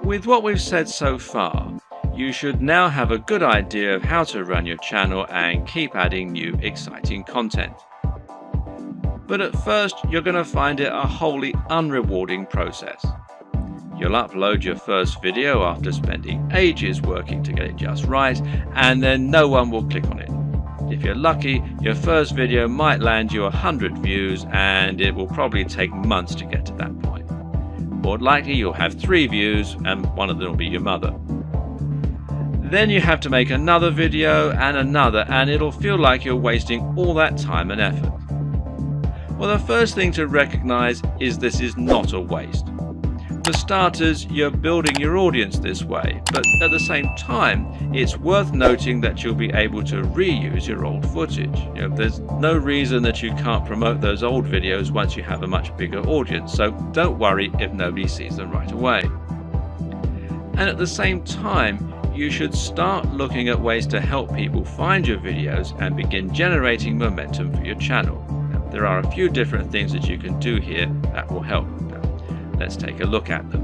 With what we've said so far, you should now have a good idea of how to run your channel and keep adding new exciting content. But at first, you're going to find it a wholly unrewarding process. You'll upload your first video after spending ages working to get it just right, and then no one will click on it. If you're lucky, your first video might land you 100 views, and it will probably take months to get to that point. More likely, you'll have 3 views, and one of them will be your mother. Then you have to make another video and another, and it'll feel like you're wasting all that time and effort. Well, the first thing to recognize is this is not a waste. For starters, you're building your audience this way, but at the same time, it's worth noting that you'll be able to reuse your old footage. There's no reason that you can't promote those old videos once you have a much bigger audience, so don't worry if nobody sees them right away. And at the same time, you should start looking at ways to help people find your videos and begin generating momentum for your channel. Now, there are a few different things that you can do here that will help. Let's take a look at them.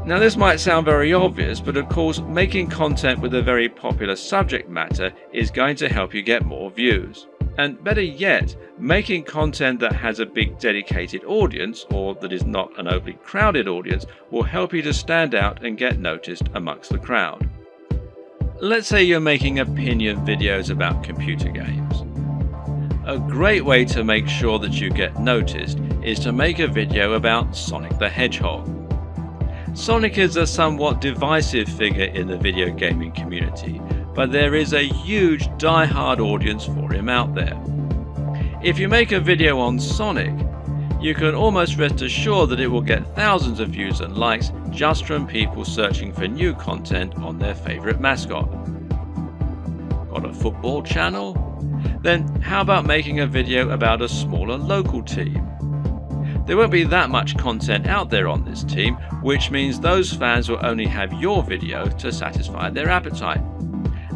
Now, this might sound very obvious, but of course making content with a very popular subject matter is going to help you get more views. And better yet, making content that has a big dedicated audience, or that is not an overly crowded audience, will help you to stand out and get noticed amongst the crowd. Let's say you're making opinion videos about computer games. A great way to make sure that you get noticed is to make a video about Sonic the Hedgehog. Sonic is a somewhat divisive figure in the video gaming community, but there is a huge die-hard audience for him out there. If you make a video on Sonic, you can almost rest assured that it will get thousands of views and likes just from people searching for new content on their favorite mascot. Got a football channel? Then how about making a video about a smaller local team? There won't be that much content out there on this team, which means those fans will only have your video to satisfy their appetite.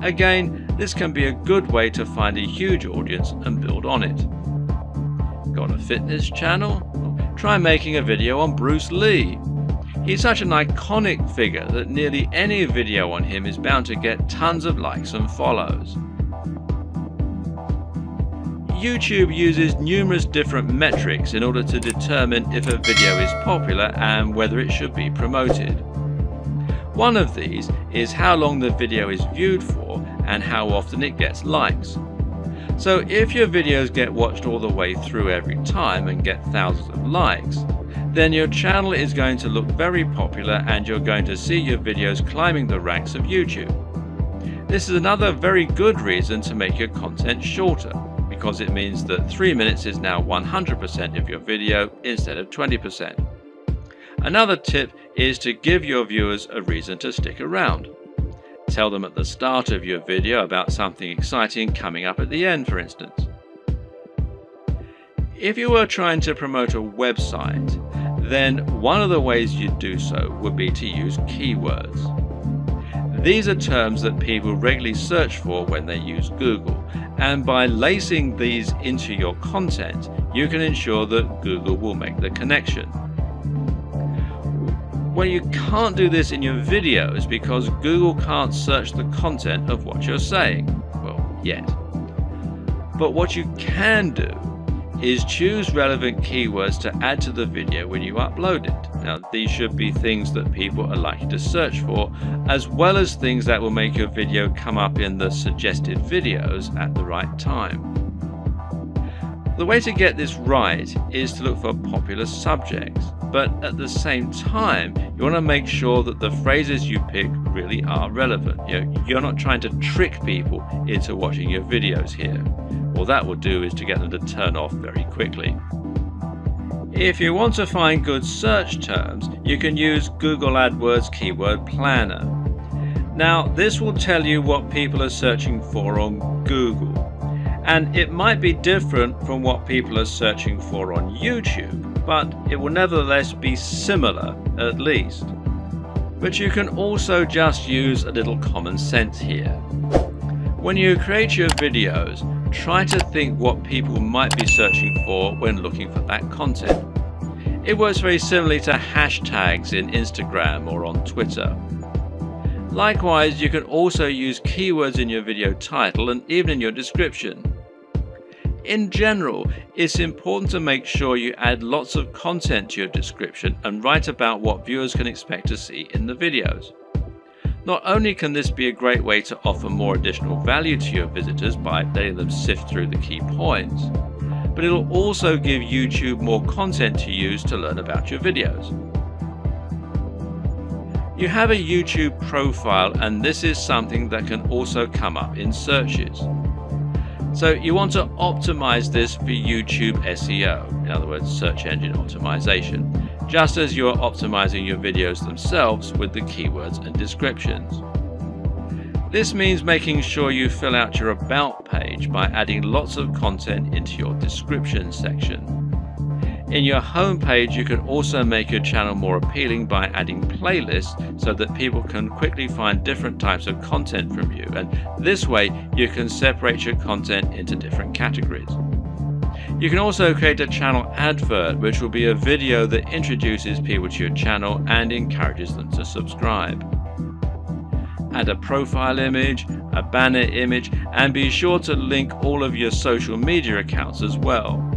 Again, this can be a good way to find a huge audience and build on it. Got a fitness channel? Try making a video on Bruce Lee. He's such an iconic figure that nearly any video on him is bound to get tons of likes and follows. YouTube uses numerous different metrics in order to determine if a video is popular and whether it should be promoted. One of these is how long the video is viewed for and how often it gets likes. So if your videos get watched all the way through every time and get thousands of likes, then your channel is going to look very popular and you're going to see your videos climbing the ranks of YouTube. This is another very good reason to make your content shorter, because it means that 3 minutes is now 100% of your video instead of 20%. Another tip is to give your viewers a reason to stick around. Tell them at the start of your video about something exciting coming up at the end, for instance. If you were trying to promote a website, then one of the ways you'd do so would be to use keywords. These are terms that people regularly search for when they use Google, and by lacing these into your content, you can ensure that Google will make the connection. Well, you can't do this in your videos because Google can't search the content of what you're saying. Well, yet. But what you can do is choose relevant keywords to add to the video when you upload it. Now, these should be things that people are likely to search for, as well as things that will make your video come up in the suggested videos at the right time. The way to get this right is to look for popular subjects, but at the same time, you want to make sure that the phrases you pick really are relevant. You're not trying to trick people into watching your videos here. All that will do is to get them to turn off very quickly. If you want to find good search terms, you can use Google AdWords Keyword Planner. Now, this will tell you what people are searching for on Google, and it might be different from what people are searching for on YouTube, but it will nevertheless be similar at least. But you can also just use a little common sense here. When you create your videos, try to think what people might be searching for when looking for that content. It works very similarly to hashtags in Instagram or on Twitter. Likewise, you can also use keywords in your video title and even in your description. In general, it's important to make sure you add lots of content to your description and write about what viewers can expect to see in the videos. Not only can this be a great way to offer more additional value to your visitors by letting them sift through the key points, but it'll also give YouTube more content to use to learn about your videos. You have a YouTube profile, and this is something that can also come up in searches. So you want to optimize this for YouTube SEO, in other words, search engine optimization, just as you are optimizing your videos themselves with the keywords and descriptions. This means making sure you fill out your About page by adding lots of content into your description section. In your home page, you can also make your channel more appealing by adding playlists so that people can quickly find different types of content from you, and this way you can separate your content into different categories. You can also create a channel advert, which will be a video that introduces people to your channel and encourages them to subscribe. Add a profile image, a banner image, and be sure to link all of your social media accounts as well.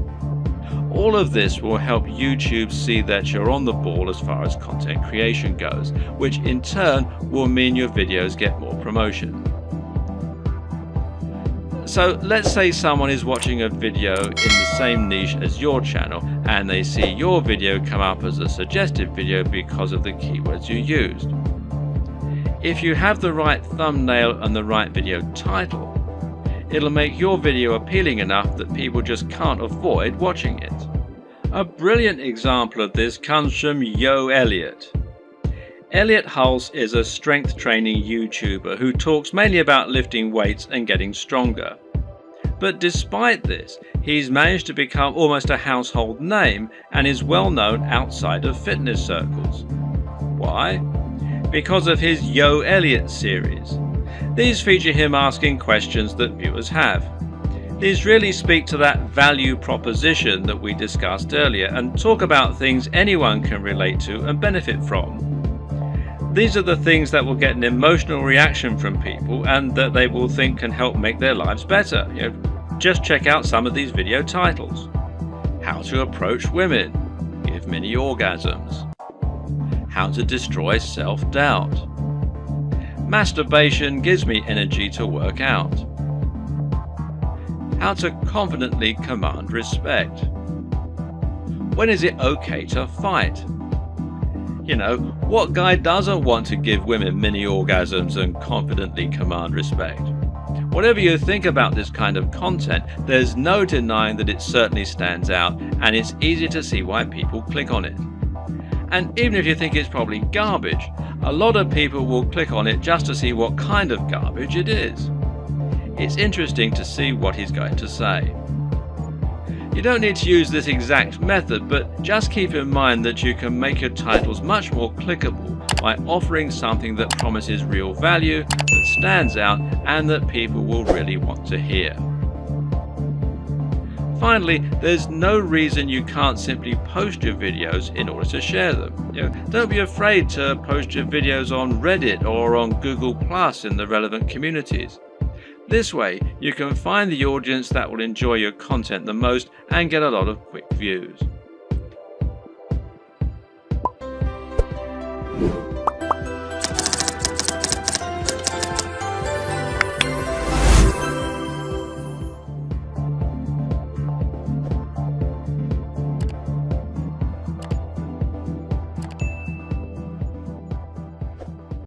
All of this will help YouTube see that you're on the ball as far as content creation goes, which in turn will mean your videos get more promotion. So let's say someone is watching a video in the same niche as your channel and they see your video come up as a suggested video because of the keywords you used. If you have the right thumbnail and the right video title, it'll make your video appealing enough that people just can't avoid watching it. A brilliant example of this comes from Yo Elliott. Elliott Hulse is a strength training YouTuber who talks mainly about lifting weights and getting stronger. But despite this, he's managed to become almost a household name and is well known outside of fitness circles. Why? Because of his Yo Elliott series. These feature him asking questions that viewers have. These really speak to that value proposition that we discussed earlier and talk about things anyone can relate to and benefit from. These are the things that will get an emotional reaction from people and that they will think can help make their lives better. Just check out some of these video titles. How to approach women, give mini orgasms. How to destroy self-doubt. Masturbation gives me energy to work out. How to confidently command respect. When is it okay to fight? What guy doesn't want to give women mini orgasms and confidently command respect? Whatever you think about this kind of content, there's no denying that it certainly stands out, and it's easy to see why people click on it. And even if you think it's probably garbage, a lot of people will click on it just to see what kind of garbage it is. It's interesting to see what he's going to say. You don't need to use this exact method, but just keep in mind that you can make your titles much more clickable by offering something that promises real value, that stands out, and that people will really want to hear. Finally, there's no reason you can't simply post your videos in order to share them. Don't be afraid to post your videos on Reddit or on Google+ in the relevant communities. This way, you can find the audience that will enjoy your content the most and get a lot of quick views.